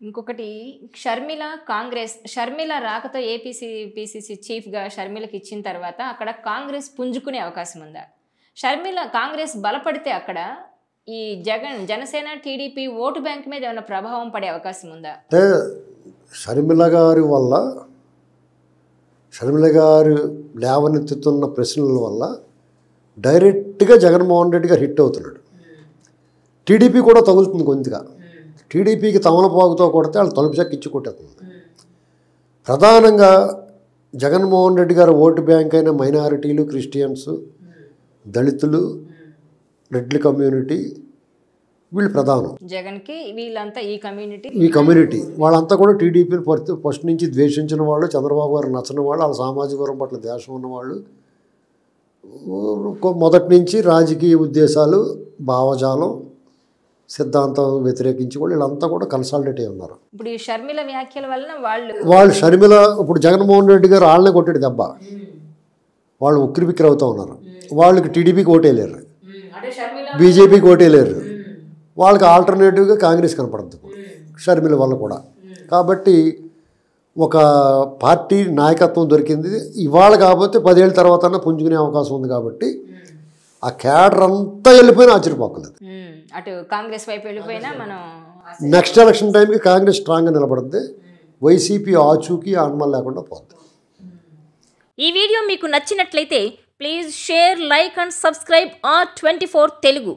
ఇంకొకటి షర్మిల రాకతో పిసిసి చీఫ్గా షర్మిలకి ఇచ్చిన తర్వాత అక్కడ కాంగ్రెస్ పుంజుకునే అవకాశం ఉందా? కాంగ్రెస్ బలపడితే అక్కడ ఈ జనసేన టీడీపీ ఓటు బ్యాంక్ మీద ఏమైనా ప్రభావం పడే అవకాశం ఉందా? అంటే షర్మిల గారు లేవనెత్తుతున్న ప్రశ్నల వల్ల డైరెక్ట్గా జగన్మోహన్ రెడ్డి గారు హిట్ అవుతున్నాడు. టీడీపీ కూడా తగులుతుంది కొద్దిగా. టీడీపీకి తమలపాకుతో కొడితే వాళ్ళు తలుపు చెక్క ఇచ్చి కొట్టేస్తుంది. ప్రధానంగా జగన్మోహన్ రెడ్డి గారు ఓటు బ్యాంక్ అయిన మైనారిటీలు, క్రిస్టియన్స్, దళితులు, రెడ్ల కమ్యూనిటీ వీళ్ళు ప్రధానం. జగన్కి వీళ్ళంతా ఈ కమ్యూనిటీ వాళ్ళంతా కూడా టీడీపీని ఫస్ట్ నుంచి ద్వేషించిన వాళ్ళు, చంద్రబాబు గారు నచ్చని వాళ్ళు, వాళ్ళ సామాజిక వర్గం పట్ల ద్వేషం ఉన్నవాళ్ళు, మొదటి నుంచి రాజకీయ ఉద్దేశాలు, భావజాలం, సిద్ధాంతం వ్యతిరేకించి వాళ్ళు వీళ్ళంతా కూడా కన్సాలిడేట్ అయి ఉన్నారు. ఇప్పుడు ఈ షర్మిల వ్యాఖ్యల వలన షర్మిల ఇప్పుడు జగన్మోహన్ రెడ్డి గారు వాళ్ళనే కొట్టాడు దెబ్బ. వాళ్ళు ఉక్కిరి బిక్కిరి అవుతూ ఉన్నారు. వాళ్ళకి టీడీపీకి ఓటేయలేరు, బీజేపీకి ఓటేయలేరు. వాళ్ళకి ఆల్టర్నేటివ్గా కాంగ్రెస్ కనపడుతుంది షర్మిల వల్ల కూడా. కాబట్టి ఒక పార్టీ నాయకత్వం దొరికింది. ఇవాళ కాకపోతే 10 ఏళ్ళ తర్వాత పుంజుకునే అవకాశం ఉంది. కాబట్టి ఆ క్యాడర్ అంతా వెళ్ళిపోయినా ఆశ్చర్యపోకలేదు. అటు కాంగ్రెస్ వైపు వెళ్ళిపోయినా మనం నెక్స్ట్ ఎలక్షన్ టైంకి కాంగ్రెస్ స్ట్రాంగ్గా నిలబడుతుంది. వైసీపీ ఆచూకీ ఆన్మల్ లేకుండా పోతుంది. ఈ వీడియో మీకు నచ్చినట్లయితే please share, like and subscribe R24 Telugu.